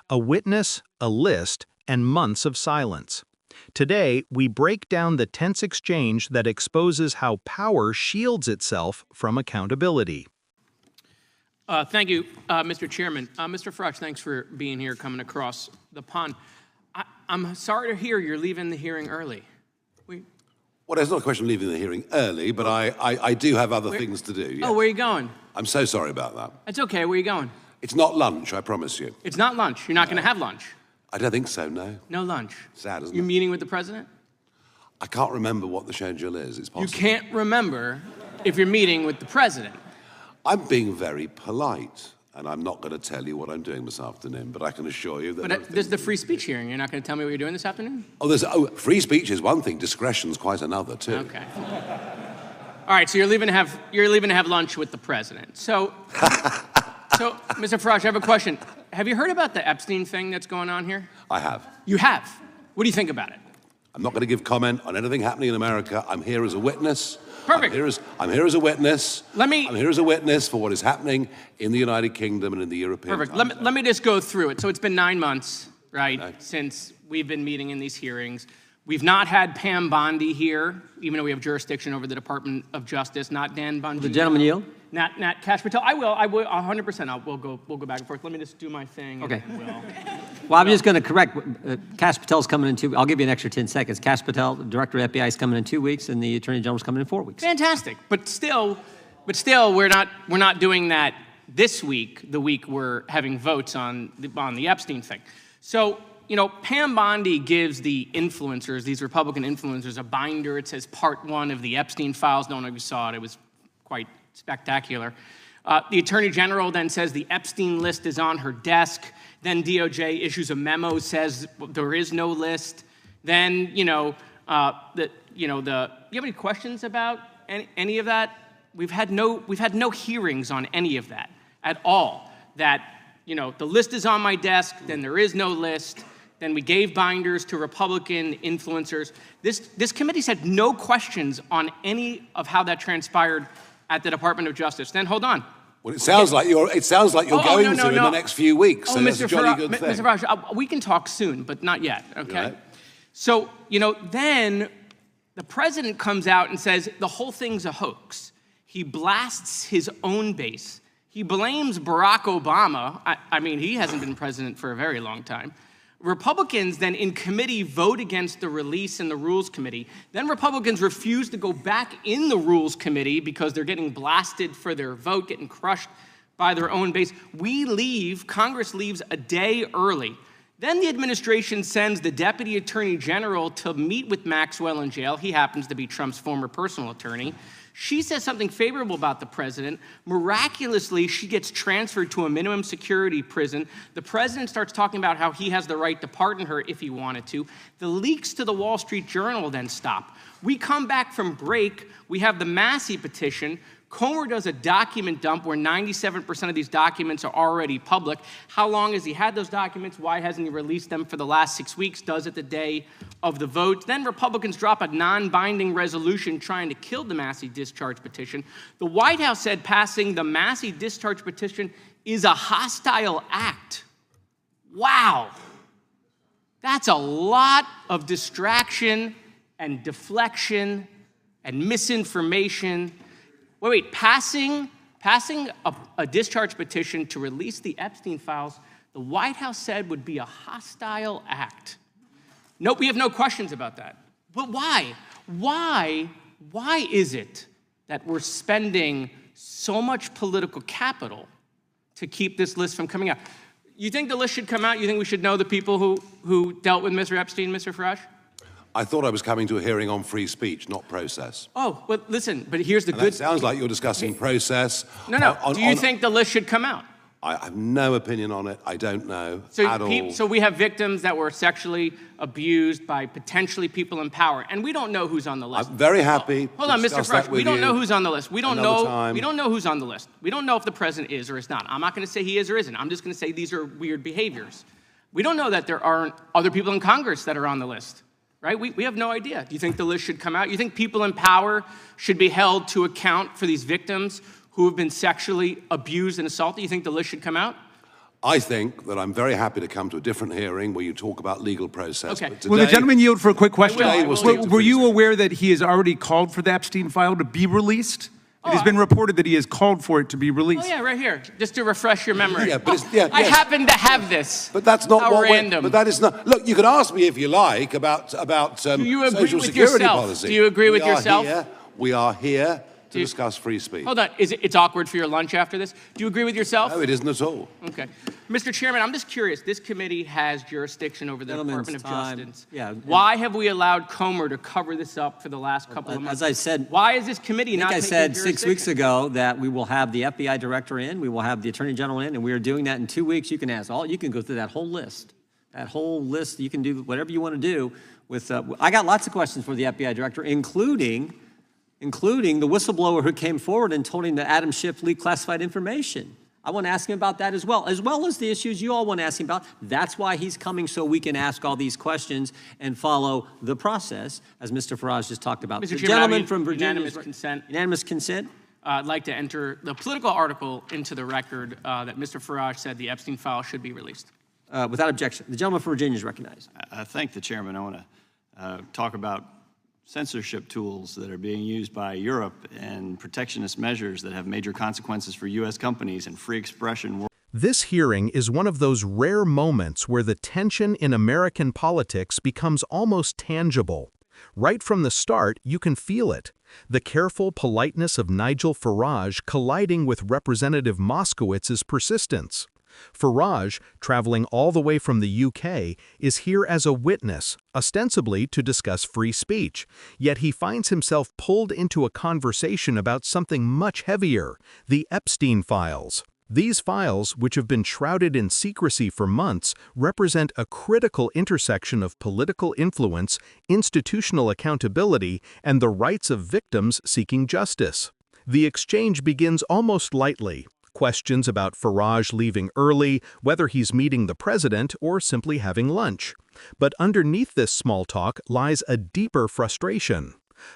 a witness, a list, and months of silence. Today, we break down the tense exchange that exposes how power shields itself from accountability. Thank you, Mr. Chairman. Mr. Farage, thanks for being here, coming across the pond. I'm sorry to hear you're leaving the hearing early. Well, it's not a question of leaving the hearing early, but I do have other things to do. Yes. Oh, where are you going? I'm so sorry about that. It's okay. Where are you going? It's not lunch, I promise you. It's not lunch. You're not going to have lunch. I don't think so, no. No lunch. Sad, isn't it? You're meeting with the president? I can't remember what the schedule is. It's possible. You can't remember if you're meeting with the president. I'm being very polite, and I'm not going to tell you what I'm doing this afternoon, but I can assure you that... But there's the free speech hearing. You're not going to tell me what you're doing this afternoon? Free speech is one thing. Discretion's quite another, too. Okay. All right, so you're leaving to have lunch with the president. So, Mr. Farage, I have a question. Have you heard about the Epstein thing that's going on here? I have. You have? What do you think about it? I'm not going to give comment on anything happening in America. I'm here as a witness. Perfect. I'm here as a witness. I'm here as a witness for what is happening in the United Kingdom and in the European Perfect. Union. Let me just go through it. So it's been 9 months, right, since we've been meeting in these hearings. We've not had Pam Bondi here, even though we have jurisdiction over the Department of Justice, not Dan Bundy. The gentleman yield? Not Kash Patel. I will 100%. We'll go back and forth. Let me just do my thing. Okay. Well, I'm just going to correct. Kash Patel's coming in I'll give you an extra 10 seconds. Kash Patel, the Director of FBI, is coming in 2 weeks, and the Attorney General's coming in 4 weeks. Fantastic. But still, we're not doing that this week. The week we're having votes on the Epstein thing. So, Pam Bondi gives the influencers, these Republican influencers, a binder. It says Part 1 of the Epstein files. Don't know if you saw it. It was quite spectacular. The Attorney General then says the Epstein list is on her desk. Then DOJ issues a memo, says there is no list. Then, you have any questions about any of that? We've had no hearings on any of that at all. That, the list is on my desk, then there is no list. Then we gave binders to Republican influencers. This committee's had no questions on any of how that transpired at the Department of Justice. Then hold on. Well, it sounds like you're going to in the next few weeks. So that's a jolly good thing. Mr. Farage, we can talk soon, but not yet. Okay. Right. So then the president comes out and says the whole thing's a hoax. He blasts his own base. He blames Barack Obama. I mean, he hasn't been president for a very long time. Republicans then in committee vote against the release in the Rules Committee. Then Republicans refuse to go back in the Rules Committee because they're getting blasted for their vote, getting crushed by their own base. Congress leaves a day early. Then the administration sends the Deputy Attorney General to meet with Maxwell in jail. He happens to be Trump's former personal attorney. She says something favorable about the president. Miraculously, she gets transferred to a minimum security prison. The president starts talking about how he has the right to pardon her if he wanted to. The leaks to the Wall Street Journal then stop. We come back from break. We have the Massey petition. Comer does a document dump where 97% of these documents are already public. How long has he had those documents? Why hasn't he released them for the last 6 weeks? Does it the day of the vote. Then Republicans drop a non-binding resolution trying to kill the Massey discharge petition. The White House said passing the Massey discharge petition is a hostile act. Wow. That's a lot of distraction and deflection and misinformation. Wait, passing a discharge petition to release the Epstein files, the White House said would be a hostile act. Nope, we have no questions about that. But why? Why is it that we're spending so much political capital to keep this list from coming out? You think the list should come out? You think we should know the people who dealt with Mr. Epstein, Mr. Farage? I thought I was coming to a hearing on free speech, not process. Oh, well, listen, but here's the good... It sounds like you're discussing process. No. Do you think the list should come out? I have no opinion on it. I don't know at all. So we have victims that were sexually abused by potentially people in power, and we don't know who's on the list. I'm very happy. Hold on, Mr. Farage. We don't know who's on the list. We don't know who's on the list. We don't know if the president is or is not. I'm not going to say he is or isn't. I'm just going to say these are weird behaviors. We don't know that there aren't other people in Congress that are on the list. Right? We have no idea. Do you think the list should come out? You think people in power should be held to account for these victims who have been sexually abused and assaulted? You think the list should come out? I think that I'm very happy to come to a different hearing where you talk about legal process. Okay. But today, Will the gentleman yield for a quick question? I will yield to Were you free aware that he has already called for the Epstein file to be released? It has been reported that he has called for it to be released. Oh yeah, right here, just to refresh your memory. Yeah, but it's, yeah, I yes. happen to have this. But that's not How what random. But that is not. Look, you can ask me if you like about Do you agree social with security yourself? policy. Do you agree with yourself? We are here to discuss free speech. Hold on, it's awkward for your lunch after this? Do you agree with yourself? No, it isn't at all. Okay. Mr. Chairman, I'm just curious. This committee has jurisdiction over the Gentleman's Department of time. Justice. Yeah. Why have we allowed Comer to cover this up for the last couple of months? As I said, why is this committee not I taking said 6 jurisdiction? weeks ago that we will have the FBI director in, we will have the attorney general in, and we are doing that in 2 weeks. You can ask you can go through that whole list. That whole list, you can do whatever you want to do with. I got lots of questions for the FBI director, including the whistleblower who came forward and told him that Adam Schiff leaked classified information. I want to ask him about that as well as the issues you all want to ask him about. That's why he's coming, so we can ask all these questions and follow the process, as Mr. Farage just talked about. Mr. The Chairman, gentleman I from Virginia. unanimous consent. Unanimous consent? I'd like to enter the political article into the record that Mr. Farage said the Epstein file should be released. Without objection. The gentleman from Virginia is recognized. I thank the chairman. I want to talk about censorship tools that are being used by Europe and protectionist measures that have major consequences for U.S. companies and free expression. This hearing is one of those rare moments where the tension in American politics becomes almost tangible. Right from the start, you can feel it. The careful politeness of Nigel Farage colliding with Representative Moskowitz's persistence. Farage, traveling all the way from the UK, is here as a witness, ostensibly to discuss free speech, yet he finds himself pulled into a conversation about something much heavier, the Epstein files. These files, which have been shrouded in secrecy for months, represent a critical intersection of political influence, institutional accountability, and the rights of victims seeking justice. The exchange begins almost lightly. Questions about Farage leaving early, whether he's meeting the president or simply having lunch. But underneath this small talk lies a deeper frustration.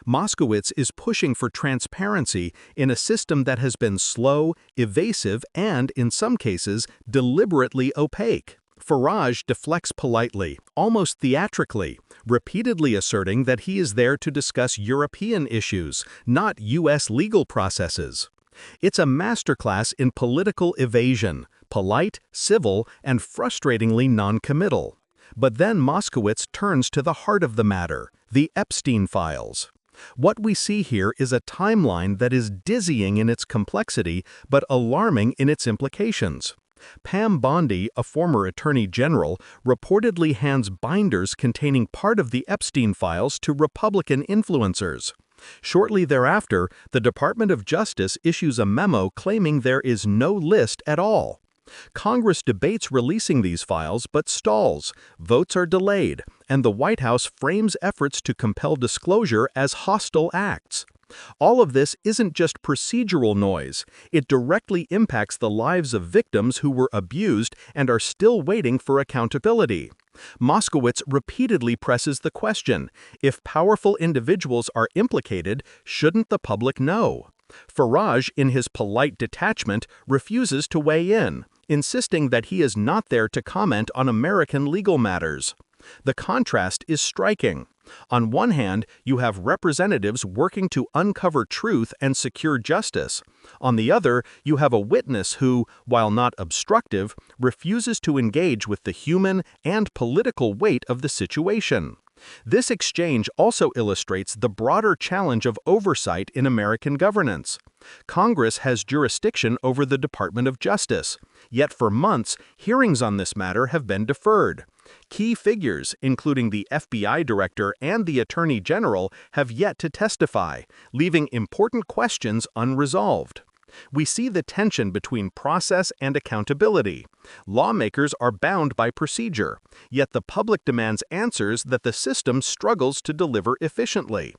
Moskowitz is pushing for transparency in a system that has been slow, evasive, and, in some cases, deliberately opaque. Farage deflects politely, almost theatrically, repeatedly asserting that he is there to discuss European issues, not U.S. legal processes. It's a masterclass in political evasion, polite, civil, and frustratingly non-committal. But then Moskowitz turns to the heart of the matter, the Epstein files. What we see here is a timeline that is dizzying in its complexity, but alarming in its implications. Pam Bondi, a former attorney general, reportedly hands binders containing part of the Epstein files to Republican influencers. Shortly thereafter, the Department of Justice issues a memo claiming there is no list at all. Congress debates releasing these files but stalls, votes are delayed, and the White House frames efforts to compel disclosure as hostile acts. All of this isn't just procedural noise. It directly impacts the lives of victims who were abused and are still waiting for accountability. Moskowitz repeatedly presses the question, if powerful individuals are implicated, shouldn't the public know? Farage, in his polite detachment, refuses to weigh in, insisting that he is not there to comment on American legal matters. The contrast is striking. On one hand, you have representatives working to uncover truth and secure justice. On the other, you have a witness who, while not obstructive, refuses to engage with the human and political weight of the situation. This exchange also illustrates the broader challenge of oversight in American governance. Congress has jurisdiction over the Department of Justice, yet for months, hearings on this matter have been deferred. Key figures, including the FBI director and the Attorney General, have yet to testify, leaving important questions unresolved. We see the tension between process and accountability. Lawmakers are bound by procedure, yet the public demands answers that the system struggles to deliver efficiently.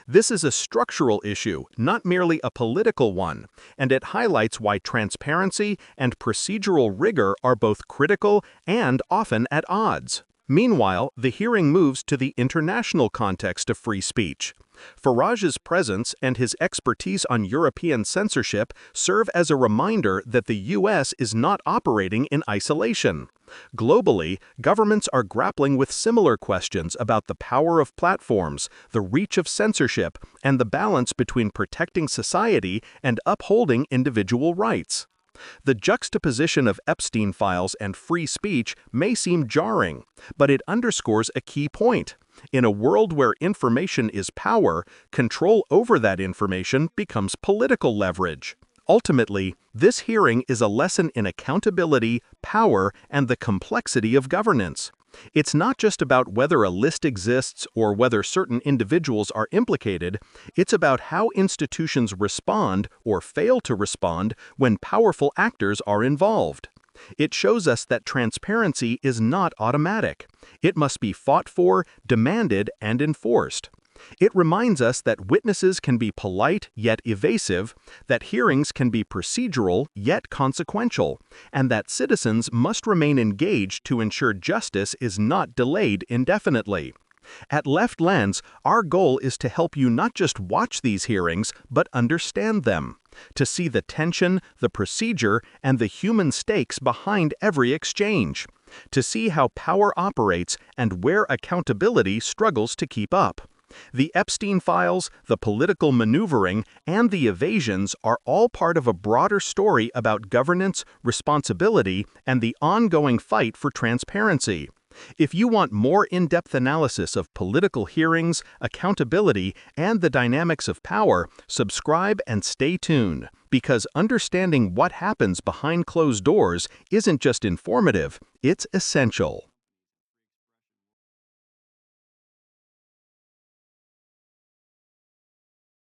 This is a structural issue, not merely a political one, and it highlights why transparency and procedural rigor are both critical and often at odds. Meanwhile, the hearing moves to the international context of free speech. Farage's presence and his expertise on European censorship serve as a reminder that the U.S. is not operating in isolation. Globally, governments are grappling with similar questions about the power of platforms, the reach of censorship, and the balance between protecting society and upholding individual rights. The juxtaposition of Epstein files and free speech may seem jarring, but it underscores a key point. In a world where information is power, control over that information becomes political leverage. Ultimately, this hearing is a lesson in accountability, power, and the complexity of governance. It's not just about whether a list exists or whether certain individuals are implicated, it's about how institutions respond or fail to respond when powerful actors are involved. It shows us that transparency is not automatic. It must be fought for, demanded, and enforced. It reminds us that witnesses can be polite yet evasive, that hearings can be procedural yet consequential, and that citizens must remain engaged to ensure justice is not delayed indefinitely. At Left Lens, our goal is to help you not just watch these hearings, but understand them, to see the tension, the procedure, and the human stakes behind every exchange, to see how power operates and where accountability struggles to keep up. The Epstein files, the political maneuvering, and the evasions are all part of a broader story about governance, responsibility, and the ongoing fight for transparency. If you want more in-depth analysis of political hearings, accountability, and the dynamics of power, subscribe and stay tuned, because understanding what happens behind closed doors isn't just informative, it's essential.